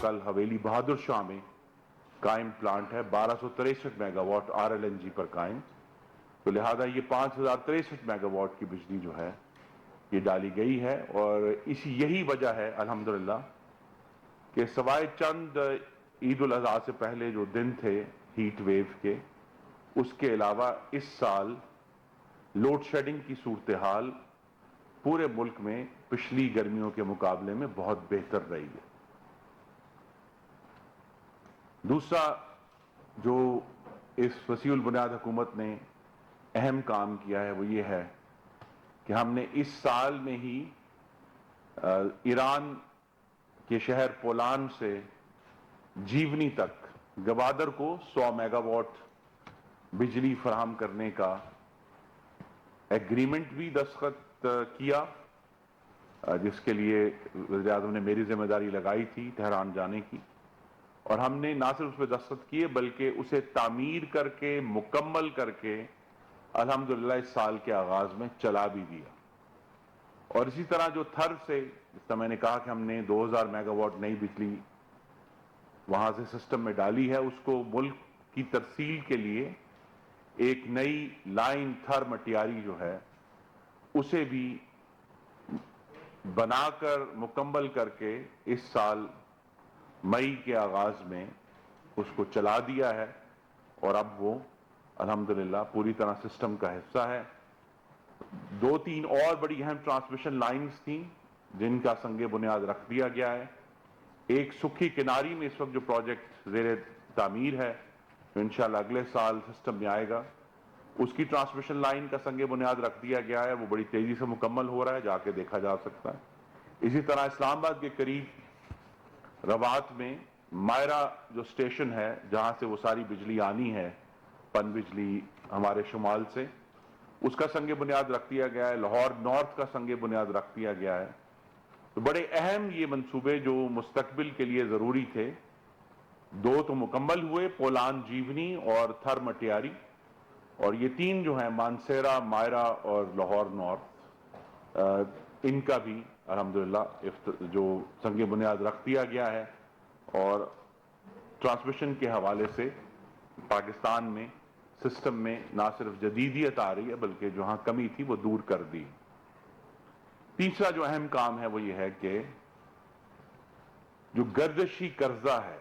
کل حویلی بہادر شاہ میں قائم پلانٹ ہے 1263 میگا واٹ RLNG پر قائم، تو لہذا یہ 5063 میگا واٹ کی بجلی جو ہے یہ ڈالی گئی ہے، اور یہی وجہ ہے الحمدللہ کہ سوائے چند عید الاضحیٰ سے پہلے جو دن تھے ہیٹ ویو کے، اس کے علاوہ اس سال لوڈ شیڈنگ کی صورتحال پورے ملک میں پچھلی گرمیوں کے مقابلے میں بہت بہتر رہی ہے۔ دوسرا جو اس وسیع البنیاد حکومت نے اہم کام کیا ہے وہ یہ ہے کہ ہم نے اس سال میں ہی ایران کے شہر پولان سے جیونی تک گوادر کو 100 میگا واٹ بجلی فراہم کرنے کا ایگریمنٹ بھی دستخط کیا، جس کے لیے وزیر اعظم نے میری ذمہ داری لگائی تھی تہران جانے کی، اور ہم نے نہ صرف اس پہ دستخط کیے بلکہ اسے تعمیر کر کے مکمل کر کے الحمدللہ اس سال کے آغاز میں چلا بھی دیا۔ اور اسی طرح جو تھر سے، جس طرح میں نے کہا کہ ہم نے 2000 میگا واٹ نئی بجلی وہاں سے سسٹم میں ڈالی ہے، اس کو ملک کی ترسیل کے لیے ایک نئی لائن تھر مٹیاری جو ہے اسے بھی بنا کر مکمل کر کے اس سال مئی کے آغاز میں اس کو چلا دیا ہے، اور اب وہ الحمدللہ پوری طرح سسٹم کا حصہ ہے۔ 2-3 اور بڑی اہم ٹرانسمیشن لائنز تھیں جن کا سنگ بنیاد رکھ دیا گیا ہے۔ ایک سکھی کناری میں اس وقت جو پروجیکٹ زیر تعمیر ہے، جو انشاءاللہ اگلے سال سسٹم میں آئے گا، اس کی ٹرانسمیشن لائن کا سنگ بنیاد رکھ دیا گیا ہے، وہ بڑی تیزی سے مکمل ہو رہا ہے، جا کے دیکھا جا سکتا ہے۔ اسی طرح اسلام آباد کے قریب روات میں مائرہ جو اسٹیشن ہے جہاں سے وہ ساری بجلی آنی ہے، پن بجلی ہمارے شمال سے، اس کا سنگ بنیاد رکھ دیا گیا ہے۔ لاہور نارتھ کا سنگ بنیاد رکھ دیا گیا ہے۔ تو بڑے اہم یہ منصوبے جو مستقبل کے لیے ضروری تھے، 2 تو مکمل ہوئے، پولان جیونی اور تھر مٹیاری، اور یہ 3 جو ہیں مانسیرا، مائرہ اور لاہور نارتھ، ان کا بھی الحمدللہ جو سنگ بنیاد رکھ دیا گیا ہے، اور ٹرانسمیشن کے حوالے سے پاکستان میں سسٹم میں نہ صرف جدیدیت آ رہی ہے بلکہ جہاں کمی تھی وہ دور کر دی۔ تیسرا جو اہم کام ہے وہ یہ ہے کہ جو گردشی قرضہ ہے،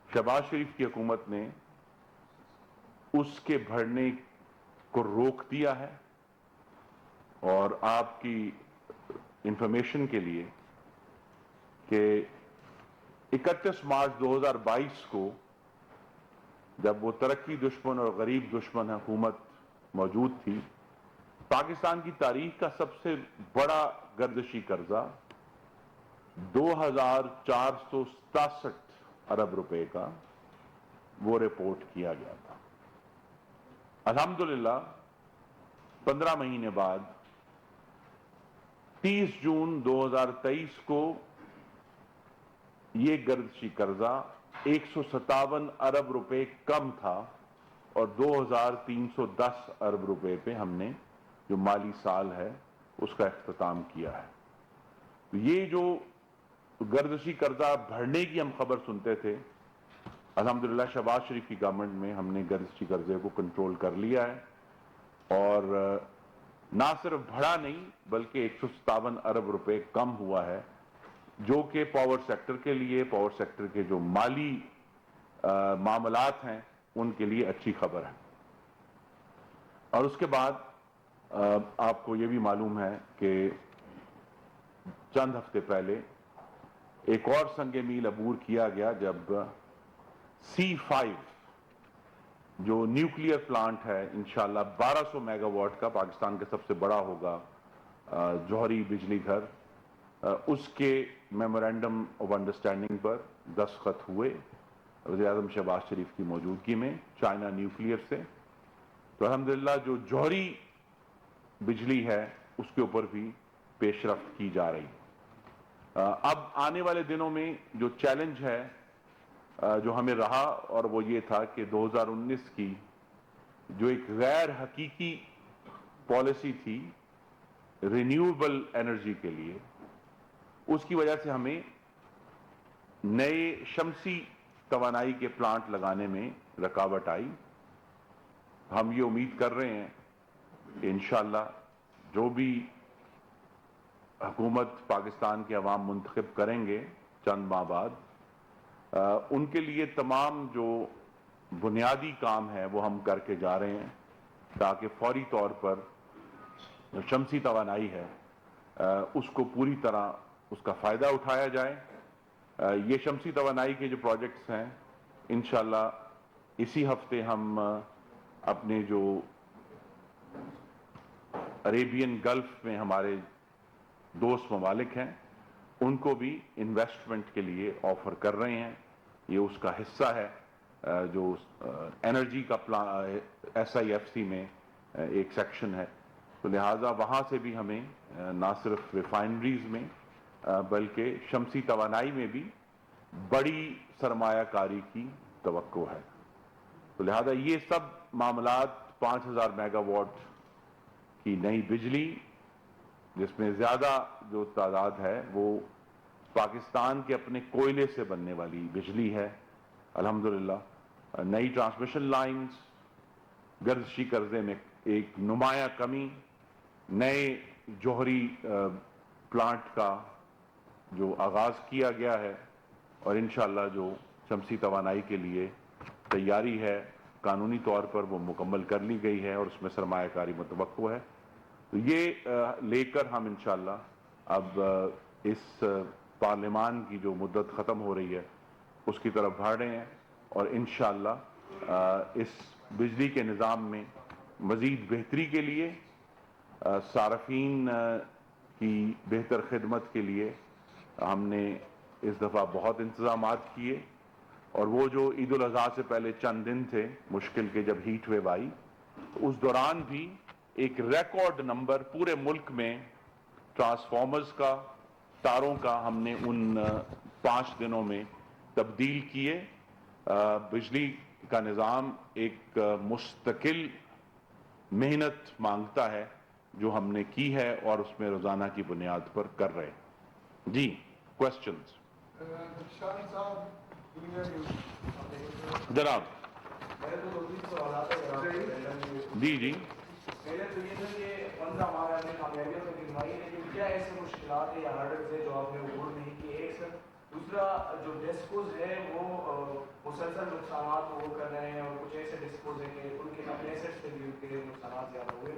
شہباز شریف کی حکومت نے اس کے بڑھنے کو روک دیا ہے، اور آپ کی انفارمیشن کے لیے کہ 31 مارچ 2022 کو جب وہ ترقی دشمن اور غریب دشمن حکومت موجود تھی، پاکستان کی تاریخ کا سب سے بڑا گردشی قرضہ 2467 ارب روپے کا وہ رپورٹ کیا گیا تھا۔ الحمدللہ 15 مہینے بعد 30 جون 2023 کو یہ گردشی قرضہ 157 ارب روپے کم تھا، اور 2310 ارب روپے پہ ہم نے جو مالی سال ہے اس کا اختتام کیا ہے۔ یہ جو گردشی قرضہ بڑھنے کی ہم خبر سنتے تھے، الحمدللہ شہباز شریف کی گورنمنٹ میں ہم نے گردشی قرضے کو کنٹرول کر لیا ہے، اور نہ صرف بڑھا نہیں بلکہ 157 ارب روپے کم ہوا ہے، جو کہ پاور سیکٹر کے لیے، پاور سیکٹر کے جو مالی معاملات ہیں ان کے لیے اچھی خبر ہے۔ اور اس کے بعد آپ کو یہ بھی معلوم ہے کہ چند ہفتے پہلے ایک اور سنگ میل عبور کیا گیا جب C5 جو نیوکلیئر پلانٹ ہے انشاءاللہ 1200 میگا واٹ کا، پاکستان کا سب سے بڑا ہوگا جوہری بجلی گھر، اس کے میمورینڈم آف انڈرسٹینڈنگ پر دستخط ہوئے وزیر اعظم شہباز شریف کی موجودگی میں چائنا نیوکلیئر سے۔ تو الحمدللہ جو جوہری بجلی ہے اس کے اوپر بھی پیش رفت کی جا رہی ہے۔ اب آنے والے دنوں میں جو چیلنج ہے جو ہمیں رہا، اور وہ یہ تھا کہ 2019 کی جو ایک غیر حقیقی پالیسی تھی رینیویبل انرجی کے لیے، اس کی وجہ سے ہمیں نئے شمسی توانائی کے پلانٹ لگانے میں رکاوٹ آئی. ہم یہ امید کر رہے ہیں کہ انشاءاللہ جو بھی حکومت پاکستان کے عوام منتخب کریں گے چند ماہ بعد, ان کے لیے تمام جو بنیادی کام ہے وہ ہم کر کے جا رہے ہیں تاکہ فوری طور پر جو شمسی توانائی ہے اس کو پوری طرح اس کا فائدہ اٹھایا جائے. یہ شمسی توانائی کے جو پروجیکٹس ہیں انشاءاللہ اسی ہفتے ہم اپنے جو عریبین گلف میں ہمارے دوست ممالک ہیں ان کو بھی انویسٹمنٹ کے لیے آفر کر رہے ہیں. یہ اس کا حصہ ہے جو انرجی کا SIFC میں ایک سیکشن ہے, تو لہٰذا وہاں سے بھی ہمیں نہ صرف ریفائنریز میں بلکہ شمسی توانائی میں بھی بڑی سرمایہ کاری کی توقع ہے. تو لہٰذا یہ سب معاملات 5000 میگا واٹ کی نئی بجلی, جس میں زیادہ جو تعداد ہے وہ پاکستان کے اپنے کوئلے سے بننے والی بجلی ہے الحمدللہ, نئی ٹرانسمیشن لائنز, گردشی قرضے میں ایک نمایاں کمی, نئے جوہری پلانٹ کا جو آغاز کیا گیا ہے, اور انشاءاللہ جو شمسی توانائی کے لیے تیاری ہے قانونی طور پر وہ مکمل کر لی گئی ہے اور اس میں سرمایہ کاری متوقع ہے. تو یہ لے کر ہم انشاءاللہ اب اس پارلیمان کی جو مدت ختم ہو رہی ہے اس کی طرف بڑھ رہے ہیں, اور انشاءاللہ اس بجلی کے نظام میں مزید بہتری کے لیے, صارفین کی بہتر خدمت کے لیے ہم نے اس دفعہ بہت انتظامات کیے. اور وہ جو عید الاضحیٰ سے پہلے چند دن تھے مشکل کے, جب ہیٹ ویو آئی, اس دوران بھی ایک ریکارڈ نمبر پورے ملک میں ٹرانسفارمرز کا, تاروں کا ہم نے ان 5 دنوں میں تبدیل کیے. بجلی کا نظام ایک مستقل محنت مانگتا ہے جو ہم نے کی ہے اور اس میں روزانہ کی بنیاد پر کر رہے ہیں. جی کوشچنز جناب. جی جی پہلے تو یہ تھا کہ 15 ماہ میں کامیابیوں سے گنوائی, لیکن کیا ایسے مشکلات یا ہرڈلز ہیں جو آپ نے عبور نہیں کیے؟ ایک سر, دوسرا جو ڈسپوز ہے وہ مسلسل نقصانات وہ کر رہے ہیں, اور کچھ ایسے ڈسپوز ہیں کہ ان کے اپنے ایسٹ سے بھی ان کے نقصانات زیادہ ہوئے.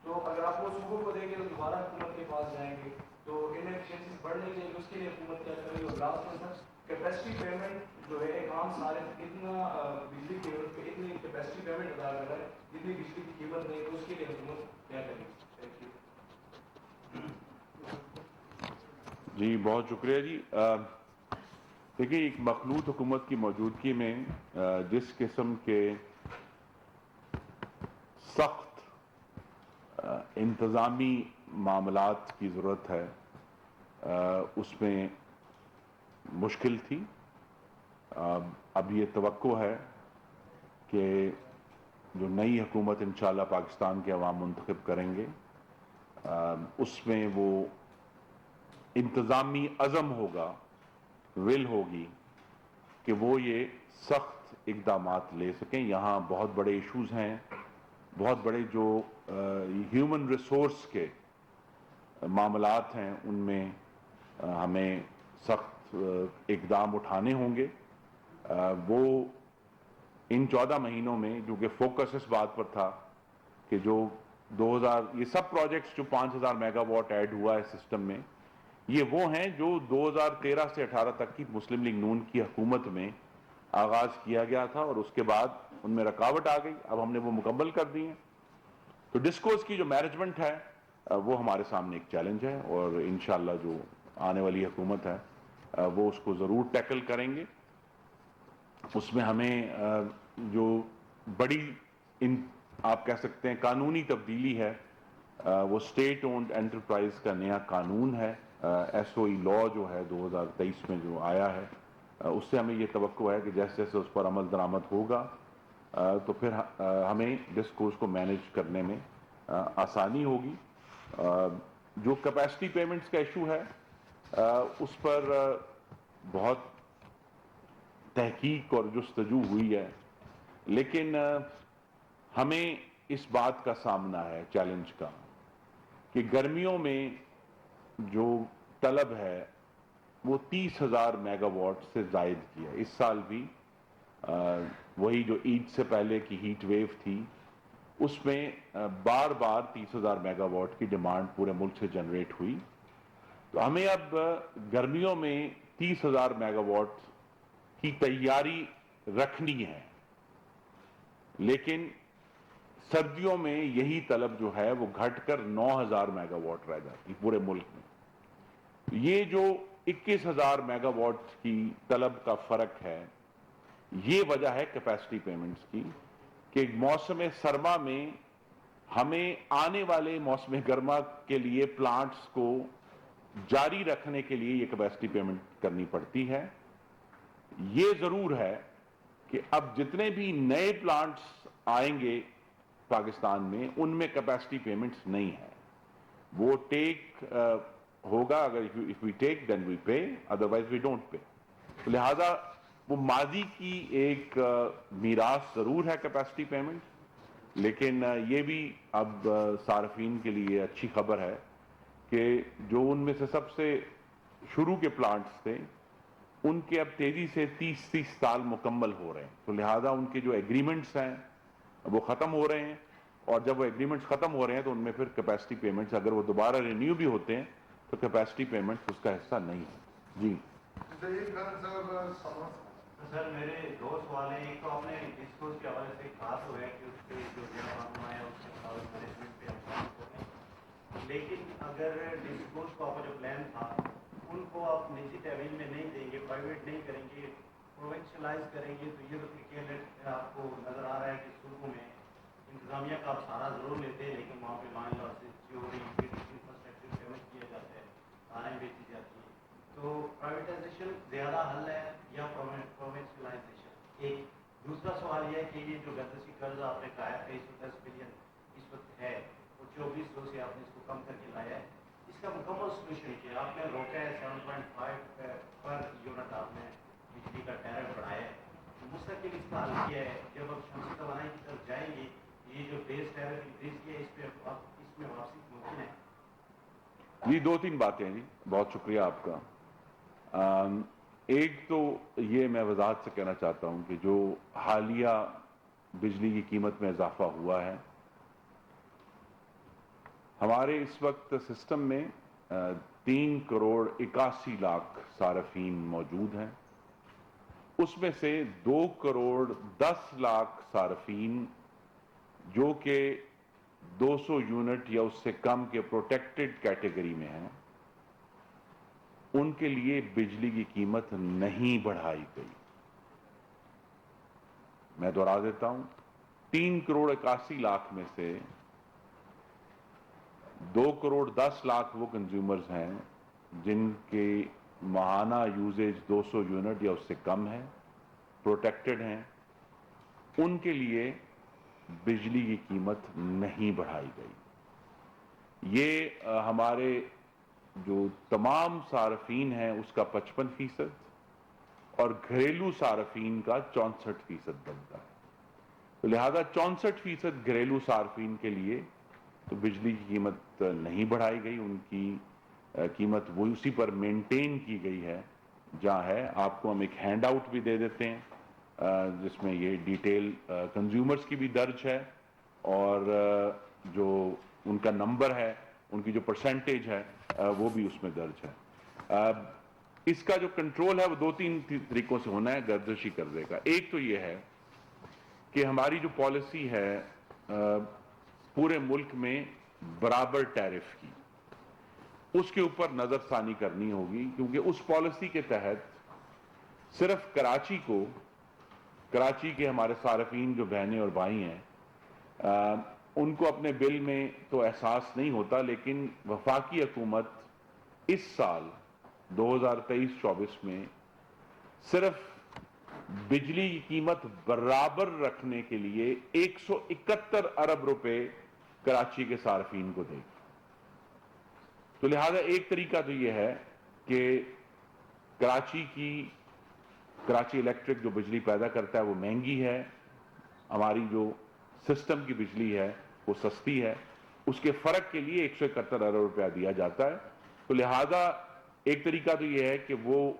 تو اگر آپ وہ صوبوں کو دیں گے تو دوبارہ حکومت کے پاس جائیں گے, تو انفیشنسیز بڑھ نہیں جائے گی, اس کے لیے حکومت کیا کرے گی؟ اور لاسٹ میں سر, کیپیسٹی پیمنٹ جو ہے ایک عام صارف اتنا بجلی کی قیمت پہ اتنی کیپیسٹی پیمنٹ ادا کر رہا ہے جتنی بجلی کی قیمت نہیں, تو اس کے لیے حکومت کیا کرے گی؟ Thank you. جی بہت شکریہ جی. دیکھیے, ایک مخلوط حکومت کی موجودگی میں جس قسم کے سخت انتظامی معاملات کی ضرورت ہے اس میں مشکل تھی. اب یہ توقع ہے کہ جو نئی حکومت انشاءاللہ پاکستان کے عوام منتخب کریں گے اس میں وہ انتظامی عزم ہوگا, ول ہوگی کہ وہ یہ سخت اقدامات لے سکیں. یہاں بہت بڑے ایشوز ہیں, بہت بڑے جو ہیومن ریسورس کے معاملات ہیں, ان میں ہمیں سخت اقدام اٹھانے ہوں گے. وہ ان 14 مہینوں میں, جو کہ فوکس اس بات پر تھا کہ جو 2000 یہ سب پروجیکٹس جو 5000 میگا واٹ ایڈ ہوا ہے سسٹم میں, یہ وہ ہیں جو 2013 سے 18 تک کی مسلم لیگ نون کی حکومت میں آغاز کیا گیا تھا, اور اس کے بعد ان میں رکاوٹ آ گئی. اب ہم نے وہ مکمل کر دی ہیں. تو ڈسکوز کی جو مینجمنٹ ہے وہ ہمارے سامنے ایک چیلنج ہے, اور انشاءاللہ جو آنے والی حکومت ہے وہ اس کو ضرور ٹیکل کریں گے. اس میں ہمیں جو بڑی آپ کہہ سکتے ہیں قانونی تبدیلی ہے وہ اسٹیٹ اونڈ انٹرپرائز کا نیا قانون ہے, SOE لا جو ہے 2023 میں جو آیا ہے. اس سے ہمیں یہ توقع ہے کہ جیسے جیسے اس پر عمل درآمد ہوگا تو پھر ہمیں ڈسکوز کو مینیج کرنے میں آسانی ہوگی. جو کیپیسٹی پیمنٹس کا ایشو ہے اس پر بہت تحقیق اور جستجو ہوئی ہے، لیکن ہمیں اس بات کا سامنا ہے چیلنج کا کہ گرمیوں میں جو طلب ہے وہ 30,000 میگا واٹ سے زائد کی ہے۔ اس سال بھی وہی جو عید سے پہلے کی ہیٹ ویو تھی اس میں بار بار 30,000 میگا واٹ کی ڈیمانڈ پورے ملک سے جنریٹ ہوئی۔ تو ہمیں اب گرمیوں میں 30,000 میگا واٹ کی تیاری رکھنی ہے، لیکن سردیوں میں یہی طلب جو ہے وہ گھٹ کر 9,000 میگا واٹ رہ جاتی پورے ملک میں۔ یہ جو 21,000 میگا واٹ کی طلب کا فرق ہے، یہ وجہ ہے کیپیسٹی پیمنٹس کی، کہ موسم سرما میں ہمیں آنے والے موسم گرما کے لیے پلانٹس کو جاری رکھنے کے لیے یہ کیپیسٹی پیمنٹ کرنی پڑتی ہے۔ یہ ضرور ہے کہ اب جتنے بھی نئے پلانٹس آئیں گے پاکستان میں ان میں کیپیسٹی پیمنٹس نہیں ہے، وہ ٹیک ہوگا، اگر if we take then we pay otherwise we don't pay۔ لہذا وہ ماضی کی ایک میراث ضرور ہے کیپیسٹی پیمنٹ، لیکن یہ بھی اب صارفین کے لیے اچھی خبر ہے کہ جو ان میں سے سب سے شروع کے پلانٹس تھے ان کے اب تیزی سے 30 سال مکمل ہو رہے ہیں، تو لہذا ان کے جو ایگریمنٹس ہیں وہ ختم ہو رہے ہیں، اور جب وہ ایگریمنٹس ختم ہو رہے ہیں تو ان میں پھر کیپیسٹی پیمنٹس اگر وہ دوبارہ رینیو بھی ہوتے ہیں تو کیپیسٹی پیمنٹس اس کا حصہ نہیں ہے۔ جی سر، میرے دو سوال ہیں۔ ایک تو آپ نے ڈسکورس کے حوالے سے کہا تو ہے کہ اس پہ جو نیا قانون آیا اس کے مطابق مینجمنٹ پہ اقدام کریں، لیکن اگر ڈسکورس کا جو پلان تھا ان کو آپ نجی تحویل میں نہیں دیں گے، پرائیویٹ نہیں کریں گے، پروونشلائز کریں گے، تو یہ تو پھر آپ کو نظر آ رہا ہے کہ صوبوں میں انتظامیہ کا آپ سہارا ضرور لیتے ہیں، لیکن وہاں پہ مان لو چوری انفراسٹرکچر ڈیولپ کیا جاتا ہے، کاریں بیچی جاتی ہیں، تو پرائیویٹائزیشن زیادہ حل ہے یا پروونشلائزیشن؟ ایک دوسرا سوال یہ ہے کہ یہ جو گردشی قرض آپ نے کہا ہے 2310 بلین اس وقت ہے اور 2400 سے آپ نے اس کو کم کر کے لایا ہے، اس کا مکمل سولوشن کیا؟ آپ نے روکا ہے 7.5 پر یونٹ، آپ نے بجلی کا ٹیرف بڑھایا ہے، مستقل اس کا حل کیا ہے؟ جب اب شمسی توانائی کی طرف جائیں گے یہ جو بیس ٹیرف انکریز کیا ہے اس میں واپسی ممکن ہے؟ جی، دو تین باتیں جی، بہت شکریہ آپ کا۔ ایک تو یہ میں وضاحت سے کہنا چاہتا ہوں کہ جو حالیہ بجلی کی قیمت میں اضافہ ہوا ہے، ہمارے اس وقت سسٹم میں 3,81,00,000 صارفین موجود ہیں، اس میں سے 2,10,00,000 صارفین جو کہ 200 یونٹ یا اس سے کم کے پروٹیکٹڈ کیٹیگری میں ہیں، ان کے لیے بجلی کی قیمت نہیں بڑھائی گئی۔ میں دوہرا دیتا ہوں، 3,81,00,000 میں سے 2,10,00,000 وہ کنزیومرز ہیں جن کے ماہانہ یوزیج 200 یونٹ یا اس سے کم ہے، پروٹیکٹڈ ہیں، ان کے لیے بجلی کی قیمت نہیں بڑھائی گئی۔ یہ ہمارے جو تمام صارفین ہیں اس کا 55% اور گھریلو صارفین کا 64% بنتا ہے، تو لہذا 64% گھریلو صارفین کے لیے تو بجلی کی قیمت نہیں بڑھائی گئی، ان کی قیمت وہ اسی پر مینٹین کی گئی ہے جہاں ہے۔ آپ کو ہم ایک ہینڈ آؤٹ بھی دے دیتے ہیں جس میں یہ ڈیٹیل کنزیومرز کی بھی درج ہے اور جو ان کا نمبر ہے، ان کی جو پرسنٹیج ہے وہ بھی اس میں درج ہے۔ اس کا جو کنٹرول ہے وہ دو تین طریقوں سے ہونا ہے گردشی قرضے کا۔ ایک تو یہ ہے کہ ہماری جو پالیسی ہے پورے ملک میں برابر ٹیرف کی، اس کے اوپر نظر ثانی کرنی ہوگی، کیونکہ اس پالیسی کے تحت صرف کراچی کے ہمارے صارفین جو بہنیں اور بھائی ہیں ان کو اپنے بل میں تو احساس نہیں ہوتا، لیکن وفاقی حکومت اس سال 2023-24 میں صرف بجلی کی قیمت برابر رکھنے کے لیے 171 ارب روپے کراچی کے صارفین کو دے گی۔ تو لہذا ایک طریقہ تو یہ ہے کہ کراچی کی کراچی الیکٹرک جو بجلی پیدا کرتا ہے وہ مہنگی ہے، ہماری جو سسٹم کی بجلی ہے وہ سستی ہے، اس کے فرق کے لیے 171 ارب روپیہ دیا جاتا ہے. تو لہذا ایک طریقہ تو یہ ہے کہ وہ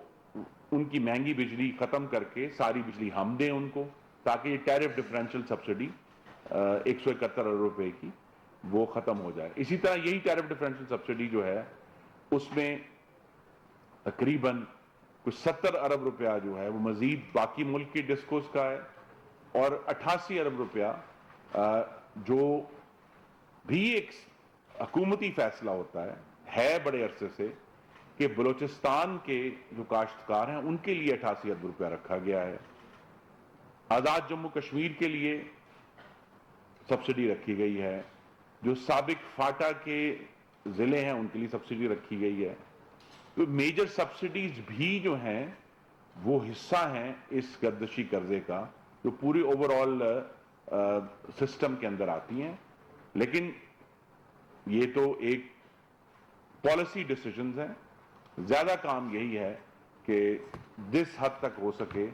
ان کی مہنگی بجلی ختم کر کے ساری بجلی ہم دیں ان کو، تاکہ یہ ٹیرف ڈفرینشل سبسڈی 171 ارب روپے کی وہ ختم ہو جائے. اسی طرح یہی ٹیرف ڈفرینشل سبسڈی جو ہے اس میں تقریباً کچھ 70 ارب روپیہ جو ہے وہ مزید باقی ملک کی ڈسکوز کا ہے، اور 88 ارب روپیہ جو بھی ایک حکومتی فیصلہ ہوتا ہے بڑے عرصے سے کہ بلوچستان کے جو کاشتکار ہیں ان کے لیے 88 ارب روپیہ رکھا گیا ہے. آزاد جموں کشمیر کے لیے سبسڈی رکھی گئی ہے، جو سابق فاٹا کے ضلع ہیں ان کے لیے سبسڈی رکھی گئی ہے. تو میجر سبسڈیز بھی جو ہیں وہ حصہ ہیں اس گردشی قرضے کا جو پوری اوور آل سسٹم کے اندر آتی ہیں. لیکن یہ تو ایک پالیسی ڈیسیژنز ہیں، زیادہ کام یہی ہے کہ جس حد تک ہو سکے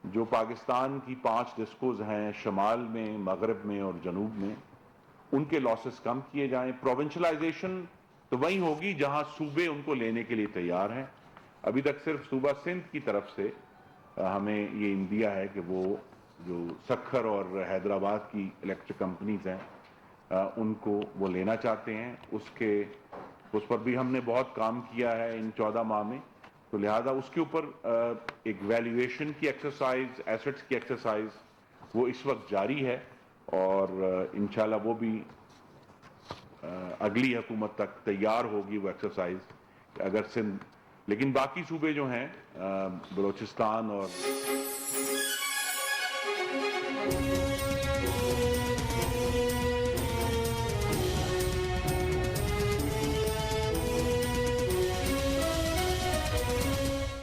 جو پاکستان کی 5 ڈسکوز ہیں شمال میں، مغرب میں اور جنوب میں، ان کے لاسز کم کیے جائیں. پروونشلائزیشن تو وہیں ہوگی جہاں صوبے ان کو لینے کے لیے تیار ہیں. ابھی تک صرف صوبہ سندھ کی طرف سے ہمیں یہ اندیا ہے کہ وہ جو سکھر اور حیدرآباد کی الیکٹرک کمپنیز ہیں ان کو وہ لینا چاہتے ہیں. اس پر بھی ہم نے بہت کام کیا ہے ان 14 ماہ میں. تو لہذا اس کے اوپر ایک ویلیویشن کی ایکسرسائز، ایسٹس کی ایکسرسائز وہ اس وقت جاری ہے، اور انشاءاللہ وہ بھی اگلی حکومت تک تیار ہوگی وہ ایکسرسائز. اگر سندھ، لیکن باقی صوبے جو ہیں بلوچستان اور